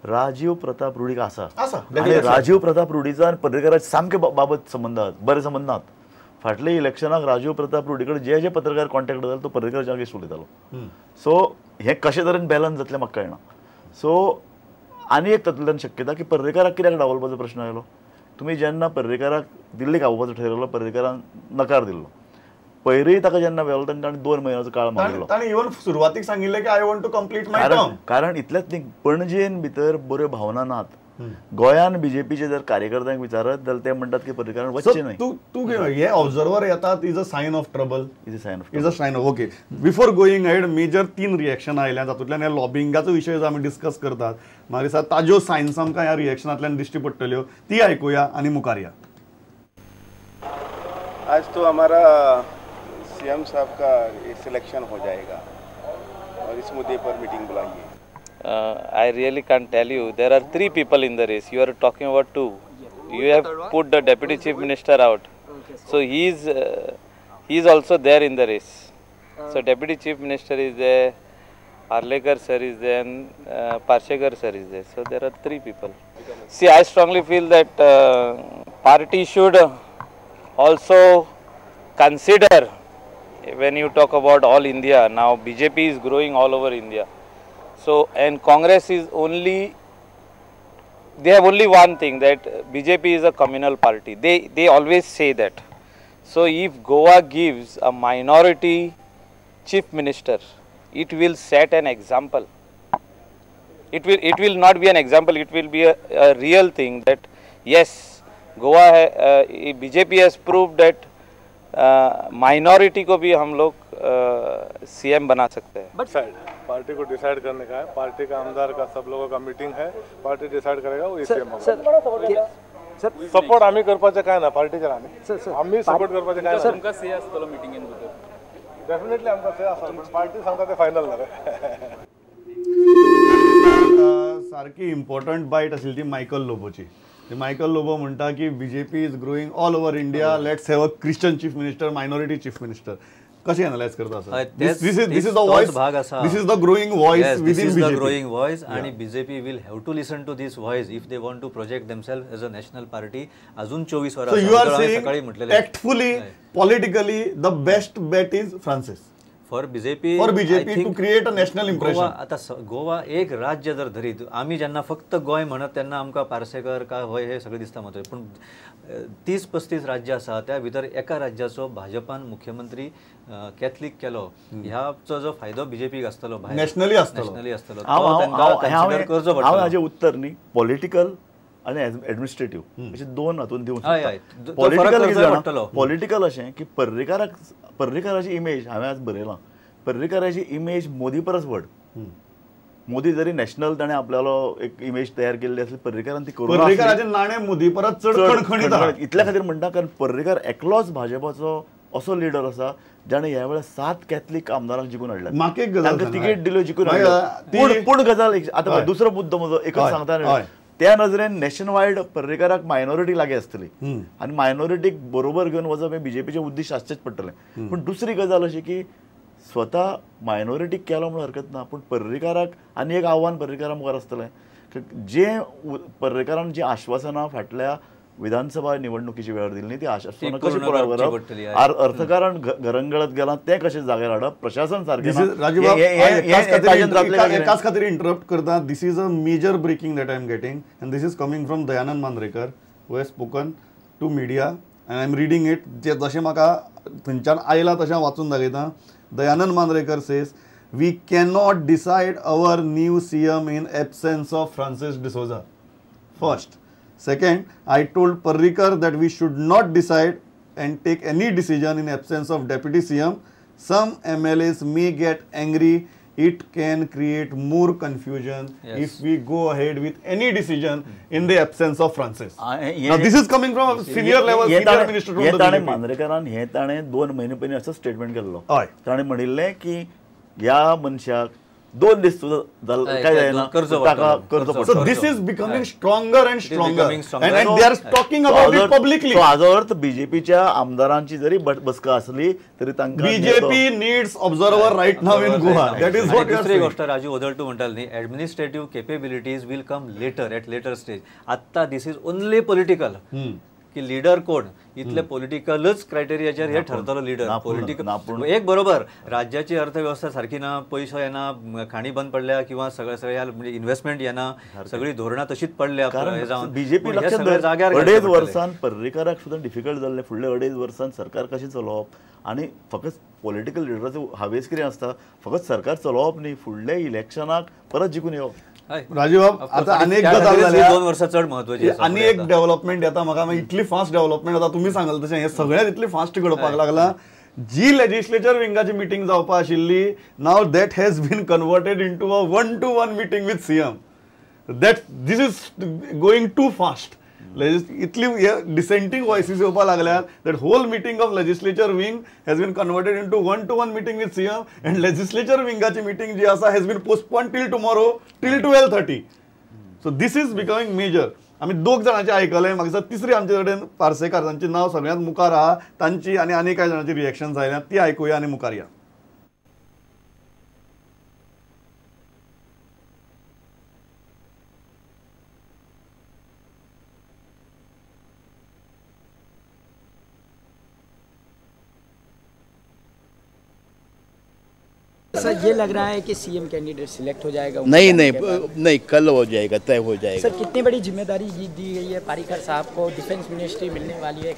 राजीव प्रताप रुडीक आसा आसा, आणि राजीव प्रताप रुडीचा आणि पर्रीकाराचे सामके बाबत संबंध आहात, बरे संबंध आहात. फाटल्या इलेक्शनाक राजीव प्रताप रुडी कडेन जे पत्रकार कॉन्टॅक्ट जातालो तो पर्रीकाराच्या अगेन्स्ट उलयतालो. सो हे कशे तरेन बॅलन्स जातलें म्हाका कळना. सो आनी एक तातूंतल्यान शक्यता की पर्रीकाराक कित्याक डावलपाचो प्रश्न आयलो. तुमी जेन्ना पर्रीकाराक दिल्लीक आपोवपाचो ठरयलो, पर्रीकारान नकार दिल्लो. पयरीं ताका जेन्ना वेलो तेन्ना ताणें 2 म्हयन्याचो काळ मागिल्लो. ताणें इवन सुरवातीक सांगिल्लें की I want to complete my term. कारण इतलेंच न्ही, पणजेन भितर बऱ्यो भावना नात. गोंयान बीजेपीचे जर कार्यकर्त्यांक विचारत जाल्यार ते म्हणटात की पर्रीकारान वचचें न्हय. तू हे ऑब्झर्वर येतात is a sign of trouble. Is a sign of okay. Before going head major 3 reaction आयल्या, तातूंतल्यान हे लॉबिंगाचो विशय जो आमी डिस्कस करतात, म्हाका दिसता ताज्यो सायन्स आमकां ह्या रिएक्शनांतल्यान दिश्टी पडटल्यो. ती आयकुया आनी मुखार या. आज तो हमारा सीएम साहब का सिलेक्शन हो जाएगा और इस मुद्दे पर मीटिंग बुलाइए. I really can't tell you. There are 3 people in the race. You are talking about 2. You have put the deputy chief minister out. So he is also there in the race. So deputy chief minister is there, Arlekar sir is there, and Parshekar sir is there. So there are 3 people. See, I strongly feel that party should also consider, when you talk about all India, now BJP is growing all over India. So, and Congress is only, they have only one thing, that BJP is a communal party. They always say that. So if Goa gives a minority chief minister, it will set an example. It will not be an example, it will be a real thing that yes, Goa BJP has proved that minority को भी हम लोग CM बना सकते हैं. But party को decide करने का है, पार्टी का आमदार का सब लोगों का मीटिंग है, पार्टी डिसाइड करेगा वो सीएम होगा. सपोर्ट आम्ही करपाचे काय ना पार्टीच्या राहणे, आम्ही सपोर्ट करपाचे काय ना. तुमका से असतो मीटिंग इन डेफिनेटली आमका से असेल, पण पार्टी सांगता ते फायनल ना. सारखी इम्पॉर्टंट बाईट आशिल्ली ती मायकल लोबोची. मायकल लोबो म्हणटा की BJP is growing all over India, let's have a Christian chief minister, minority chief minister. कशी एनालाइज करता sir? This is the voice, this is the growing voice within BJP. This is the growing voice and BJP will have to listen to this voice if they want to project themselves as a national party. अजून 24 वरा. So you are saying tactfully, politically, the best bet is Francis. For BJP to create a national impression. आता गोवा एक राज्य जर धरीत, आम्ही ज्यांना फक्त गोय म्हणत त्यांना आमकां पार्सेकर काय होय हे सगळें दिसता मात्र, पण 30-35 राज्य आसा त्या भितर एका राज्याचो भाजपान मुख्यमंत्री कॅथलिक केलो, ह्याचो जो फायदो बीजेपीक आसतलो, नॅशनली आसतलो. हांव हाजें उत्तर न्ही पॉलिटिकल आणि एडमिनिस्ट्रेटिव्ह अशे 2 हातून दिवंक शकता. पॉलिटिकल अशें की पर्रीकाराची इमेज हांवें आज बरयलां, पर्रीकाराची इमेज मोदी परस व्हड. मोदी जरी नॅशनल ताणें आपल्यालो एक इमेज तयार केल्ली आसली, पर्रीकारान ती करूं. पर्रीकाराचें नाणें मोदी परस चड खणखणीत इतल्या खातीर म्हणटा कारण पर्रीकार एकलोच भाजपाचो असो लिडर आसा जाणें ह्या वेळार 7 कॅथलीक आमदारांक जिखून हाडल्यात. म्हाका एक गजाल तिकेट दिल्यो जिखून हाडल्यात. पूण गजाल आतां दुसरो मुद्दो म्हजो एकच सांगता, त्या नजरेन नॅशन वायड पर्रीकाराक मायनॉरिटी लागीं आसतली आनी मायनॉरिटीक बरोबर घेवन वचप हें बीजेपीचें उद्दिश्ट आसचेंच पडटलें. पूण दुसरी गजाल अशी की स्वता मायनॉरिटीक केलो म्हणून हरकत ना, पूण पर्रीकाराक आनी एक आव्हान पर्रीकारा मुखार आसतलें. जें पर्रीकारान जीं आश्वासनां फाटल्या विधानसभा निवडणुकीची वेळार दिल्ली ती आश्वासनां कशी पुराय करप, अर्थकारण घरंगळत गेलां तें कशें जाग्यार हाडप, प्रशासन सारकें एकाच खातीर इंटरप्ट करता. This is a major breaking that I am getting and this is coming from Dayanand Mandrekar who has spoken to media and I am reading it. जशें म्हाका थंयच्यान आयलां तशें वाचून दाखयता. Dayanand Mandrekar says we cannot decide our new CM in absence of Francis D'Souza. First. Second, I told Parrikar that we should not decide and take any decision in absence of deputy CM. Some MLAs may get angry. It can create more confusion if we go ahead with any decision in the absence of Francis. Now this is coming from a senior level, senior minister from the BJP. मांद्रेकरान हे ताणें 2 महिने पयलीं असो statement केल्लो. ताणें म्हणिल्लें की ह्या मनशाक 2 दीस काय जायना कर्ज. So this is becoming stronger and stronger and they are talking about it publicly. हाजो अर्थ बीजेपीच्या आमदारांची जरी बसका असली तरी तांकां BJP needs observer right now in Goa. That is what. दुसरी गोष्ट राजू ओदळटू म्हणटाल न्ही, administrative capabilities will come later at later stage. आत्ता दिस इज ओनली पॉलिटिकल की लिडर कोण इतले पॉलिटिकलच क्रायटेरियाचेर हे ठरतलो लिडर. पॉलिटिकल एक बरोबर राज्याची अर्थव्यवस्था सारखी ना, पैसो येना, खाणी बंद पडल्या किंवा सगळ्या म्हणजे इन्व्हेस्टमेंट येना, सगळी धोरणां तशीच पडल्या. बीजेपी लक्षात 2.5 वर्सान पर्रीकाराक सुद्दां डिफिकल्ट जाल्लें. फुडल्या 2.5 वर्सान सरकार कशें चलोवप आनी फकत पॉलिटिकल लिडराचो हावेस कितें आसता, फकत सरकार चलोवप न्ही, फुडल्या इलेक्शनाक परत जिखून येवप. राजीव आता अनेक गजाल जाल्या. 2 वर्सां चड महत्वाची. आनी एक डेव्हलपमेंट येता म्हाका, इतली फास्ट डेव्हलपमेंट आता तुम्ही सांगल तशें हे सगळ्यात इतली फास्ट घडपाक लागला. जी लेजिस्लेचर विंगाची मिटींग जावपा आशिल्ली, now that has been converted into a 1-to-1 meeting with CM. This is going too fast. इतली डिसेंटिंग व्हॉइसेस येवपाक लागल्यात that whole meeting of legislature wing has been converted into 1-to-1 meeting with CM and legislature विंगाची meeting जी आसा has been postpone till tomorrow till 12:30. So this is becoming major. आम्ही 2 जाणांचे आयकले. म्हाका दिसता तिसरी आमचे कडेन पार्सेकार, तांची नाव सगळ्यांत मुखार आहा, तांची आनी कांय जाणांची रिएक्शन्स आयल्यात ती आयकुया आनी मुखार या. सर ये लग रहा है कि सीएम कैंडिडेट सिलेक्ट हो जाएगा? नहीं, कल हो जाएगा, तय हो जाएगा. सर कितनी बड़ी जिम्मेदारी दी गई है पारीकर साहब को, डिफेंस मिनिस्ट्री मिलने वाली है,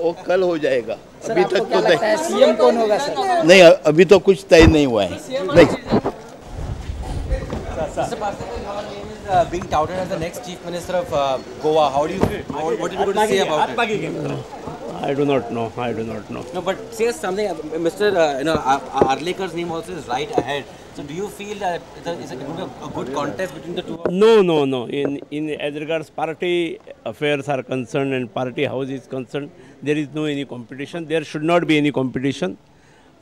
वो कल हो जाएगा. अभी तक तो लगता है सीएम कौन होगा सर? नहीं, अभी तो कुछ तय नहीं हुआ है. नहीं. Being touted as the next chief minister of Goa, how do you? What are you going to say about it? I do not know. No, but say something. Mr. Arlekar's name also is right ahead. So do you feel that it's going to be a good contest between the two? No. In as regards party affairs are concerned and party house is concerned, there is no any competition. There should not be any competition.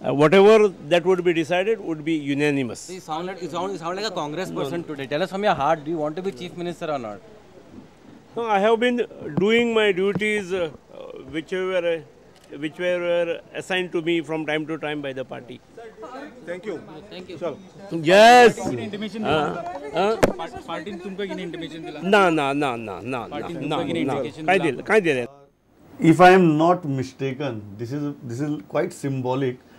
Whatever that would be decided would be unanimous. So you sound like a Congress person today. Tell us from your heart, do you want to be chief minister or not? No, I have been doing my duties which were assigned to me from time to time by the party. Thank you. Sure. Yes. Party तुमको किन intimation दिला? ना. काय दिले? If I am not mistaken, this is quite symbolic.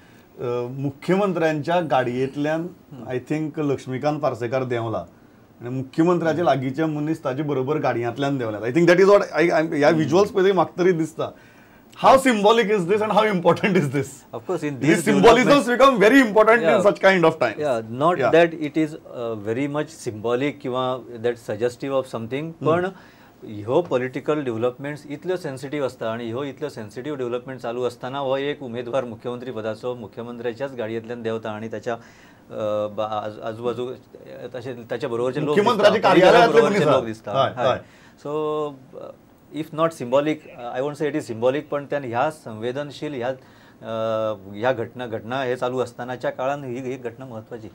मुख्यमंत्र्यांच्या गाडयेंतल्यान I think Laxmikant Parsekar देंवला आनी मुख्यमंत्र्याचे लागींचे मनीस ताचे बरोबर गाडयांतल्यान देंवल्यात. I think that is what ह्या विज्युअल्स पळय म्हाका तरी दिसता. How symbolic is this and how important is this? Of course, in these symbolisms become very important in such kind of time. Not that it is very much symbolic किंवा that suggestive of something, पण ह्यो political developments इतल्यो sensitive असता आणि ह्यो इतल्यो sensitive development चालू असताना हो एक उमेदवार मुख्यमंत्री पदाचो मुख्यमंत्र्याच्याच गाडयेंतल्यान देंवता आणि त्याच्या आजूबाजू त्याच्या बरोबरचे लोक दिसता. So if not symbolic, I won't say it is symbolic, पण त्यान ह्या संवेदनशील ह्या घटना हे चालू असतानाच्या काळात ही घटना महत्वाची.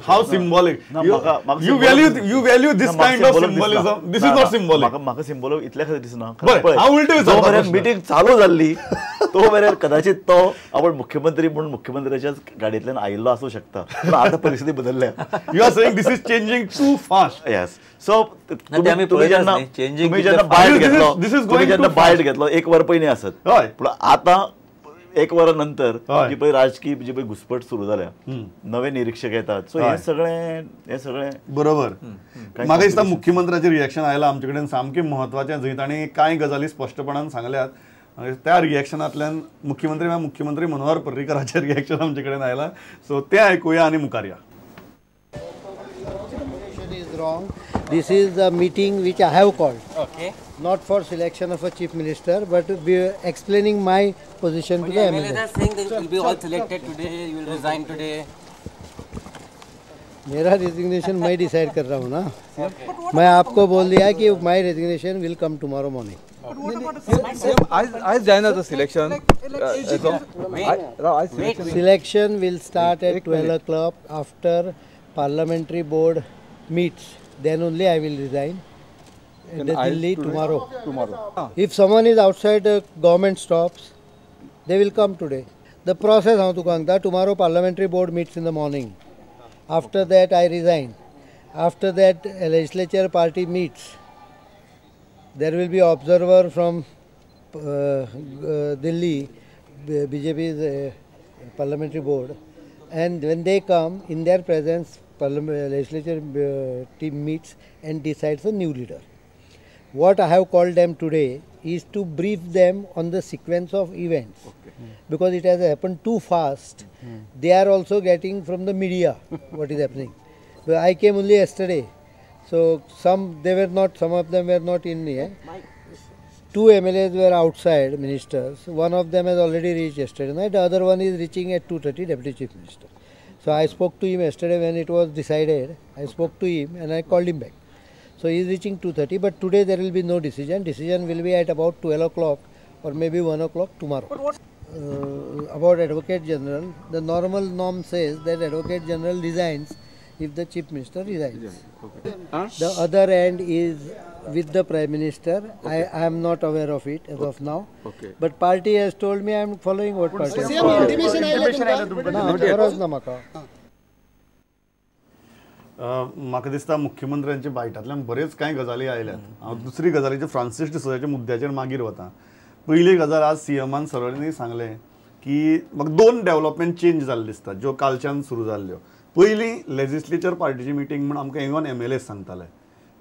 How symbolic you value this kind of symbolism. This is not symbolic. म्हाका सिंबॉलिक इतल्या खातीर दिसना. मिटींग चालू जाल्ली तो मेरेन कदाचित तो आपण मुख्यमंत्री म्हणून मुख्यमंत्र्याच्याच गाडयेंतल्यान आयिल्लो आसूं शकता. पण आता परिस्थिती बदलल्या. You are saying this is changing too fast. Yes. So तुम्ही जेन्ना बायट घेतलो 1 वर पयलीं आसत, पूण आतां 1 वरानंतर जी पळय राजकीय जी पळय घुसपट सुरू जाल्या, नवे निरीक्षक येतात. सो हे सगळें बरोबर. म्हाका दिसता मुख्यमंत्र्याचें रिएक्शन आयलां आमचे कडेन सामकें म्हत्वाचें. जंय ताणें कांय गजाली स्पश्टपणान सांगल्यात. त्या रिएक्शनांतल्यान मुख्यमंत्री मनोहर पर्रीकराचें रिएक्शन आमचे कडेन आयलां. सो तें आयकुया आनी मुखार या. This is a meeting which I have called. Okay. Not for selection of a chief minister, but be explaining my position to the MLA. They are saying that you will be all selected today. You will resign today. मेरा resignation मैं decide कर रहा हूँ ना. मैं आपको बोल दिया कि माई resignation will come tomorrow morning. आज जायनाचं selection Selection will start at 12 o'clock after parliamentary board meets. Then only I will resign. Delhi tomorrow. If someone is outside the government stops, they will come today. The process how to go. Tomorrow parliamentary board meets in the morning. After that I resign. After that a legislature party meets. There will be observer from Delhi, BJP's parliamentary board, and when they come, in their presence, legislature team meets and decides a new leader. What I have called them today is to brief them on the sequence of events, because it has happened too fast. They are also getting from the media what is happening. But I came only yesterday, so some of them were not in here. Two MLAs were outside, ministers. One of them has already reached yesterday night. The other one is reaching at 2:30, Deputy Chief Minister. So I spoke to him yesterday when it was decided. I spoke to him and I called him back. So he is reaching 2:30, but today there will be no decision. Decision will be at about 12 o'clock or maybe 1 o'clock tomorrow. About Advocate General, the normal norm says that Advocate General resigns if the Chief Minister resigns. The other end is with the Prime Minister. I am not aware of it as of now. But party has told me I am following what party. म्हाका दिसता मुख्यमंत्र्यांच्या बायटांतल्यान बरेच कांय गजाली आयल्यात. हांव दुसरी गजालीचे Francis डिसोजाच्या मुद्द्याचेर मागीर वता. पयली गजाल आज सीएमान सरळींनी सांगलें की म्हाका दोन डेव्हलपमेंट चेंज जाल्ले दिसता ज्यो कालच्यान सुरू जाल्ल्यो. पयली लेजिस्लेचर पार्टीची मिटींग म्हण आमकां इवन MLA सांगताले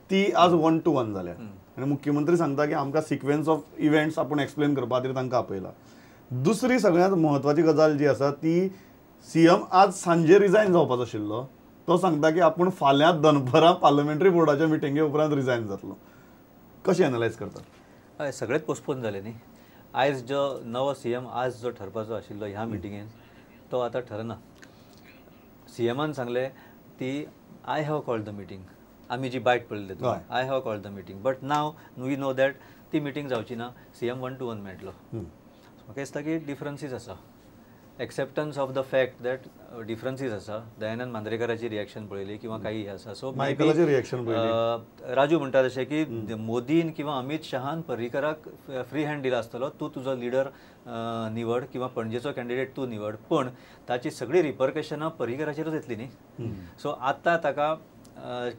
ती आज 1-to-1 जाल्या आनी मुख्यमंत्री सांगता की आमकां सिक्वेन्स ऑफ इव्हेंट्स आपूण एक्सप्लेन करपा खातीर तांकां आपयला. दुसरी सगळ्यांत म्हत्वाची गजाल जी आसा ती सीएम आज सांजे रिजायन जावपाचो आशिल्लो. तो सांगता की आपूण फाल्यां दनपरां पार्लमेंटरी बोर्डाच्या मिटिंगे उपरांत रिजायन जातलो. कशें एनालायज करता? हय, सगळेच पोस्टपोन जाले न्ही. आयज जो नवो सीएम आज जो ठरपाचो आशिल्लो ह्या मिटिंगेन तो आतां ठरना. सीएमान सांगले ती I have called the meeting. आमी जी बायट पळयली I have called the meeting, but now we know that ती मिटींग जावची ना. सीएम 1-to-1 मेळटलो. म्हाका दिसता की डिफरन्सीस आसा. Acceptance of the fact that differences आसा. दयानंद मांद्रेकराची रिएक्शन पळयली किंवा काही आसा. सो राजू म्हणटा तशें की मोदीन किंवा अमित शाहान पर्रीकराक फ्री हँड दिला आसतलो, तूं तुजो लिडर निवड किंवा पणजेचो कॅन्डिडेट तूं निवड, पण ताची सगळी रिपरकशनां पर्रीकराचेरूच येतली न्ही. सो आतां ताका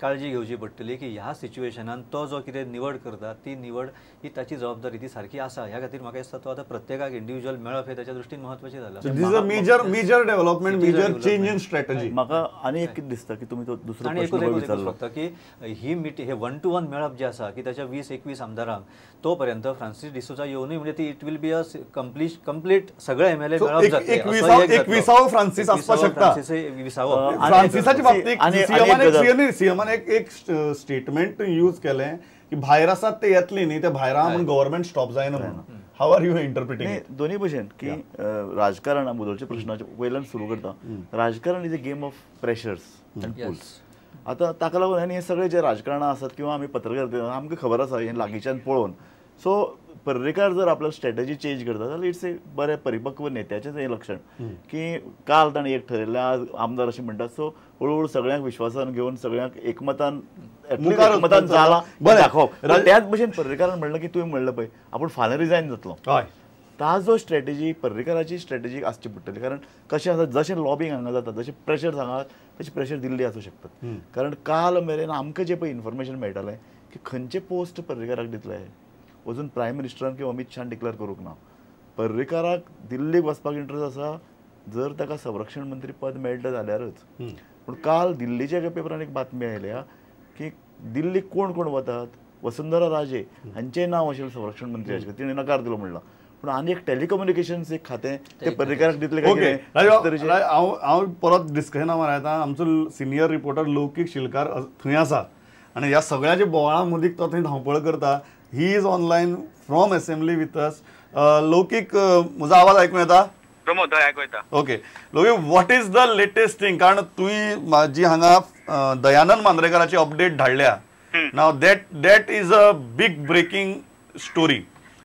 काळजी घेवची पडटली की ह्या सिच्युएशनान तो जो कितें निवड करता ती निवड ही ताची जबाबदारी ती सारकी आसा. ह्या खातीर म्हाका दिसता तो आतां प्रत्येकाक इंडिव्हिज्युअल मेळप हे ताच्या दृश्टीन म्हत्वाचें जालां. Major development, major change in strategy. म्हाका आनी एक कितें दिसता की तुमी तो दुसरो फक्त की ही मिटींग हे 1-to-1 मेळप जें आसा की ताच्या 20-21 आमदारांक तो पर्यंत फ्रांसीस डिसोजा येवनूय म्हणजे ती it will be a complete सगळे MLA मेळप जातले. 21 फ्रांसीस आसपाक शकता. फ्रांसीसाच्या बाबतींत सीएमान एक स्टेटमेंट यूज केलें की भायर आसात ते येतली न्ही, ते भायर म्हणून गव्हर्नमेंट स्टॉप जायना म्हणून. How are you interpreting? दोन्ही भशेन की राजकारण मुदोलच्या प्रश्नाच्या वयल्यान सुरू करता. राजकारण is a game of pressures and pulls. आतां ताका लागून आनी हे सगळे जे राजकारणां आसात किंवा आमी पत्रकार आमकां खबर आसा हें लागींच्यान पळोवन. सो पर्रीकार जर आपलो स्ट्रॅटजी चेंज करता जाल्यार इट्स ए बरें परिपक्व नेत्याचें हें लक्षण की काल ताणें एक ठरयलें, आज आमदार अशें म्हणटात. सो हळूहळू सगळ्यांक विश्वासान घेवन सगळ्यांक एकमतान जाला दाखोवप. त्याच भशेन पर्रीकारान म्हणलें की तुवें म्हणलें पळय आपूण फाल्यां रिजायन जातलो. ताजो स्ट्रॅटेजी पर्रीकाराची स्ट्रॅटेजी आसची पडटली. कारण कशें आसा जशें लॉबिंग हांगा जाता जशें प्रेशर हांगा तशें प्रेशर दिल्ली आसूं शकता. कारण काल मेरेन आमकां जें पळय इन्फॉर्मेशन मेळटालें की खंयचे पोस्ट पर्रीकाराक दितले अजून प्रायम मिनिस्टरान किंवा अमित शाहान डिक्लेअर करूंक ना. पर्रीकाराक दिल्लीक वचपाक इंट्रस्ट आसा जर ताका संरक्षण मंत्री पद मेळटा जाल्यारच. पूण काल दिल्लीच्या एका पेपरान एक बातमी आयल्या की दिल्लीक कोण कोण वतात, वसुंधरा राजे हांचें नांव आशिल्लें संरक्षण मंत्र्याचें, तिणें नकार दिलो म्हणला. पूण आनी एक टेलिकम्युनिकेशन्स एक खातें ते पर्रीकाराक दितले काय? हांव परत डिस्कशना मारता. आमचो सिनियर रिपोर्टर लौकीक शिलकार थंय आसा आनी ह्या सगळ्याच्या बोवाळा मदीं तो थंय धांवपळ करता. He is online from assembly with us. Laukik, म्हजो आवाज आयकूं येता? प्रमोद, आयकूं येता. Okay Laukik, what is the latest thing? कारण तुवें जी हांगा दयानंद मांद्रेकराची अपडेट धाडल्या. Now that is a big breaking story.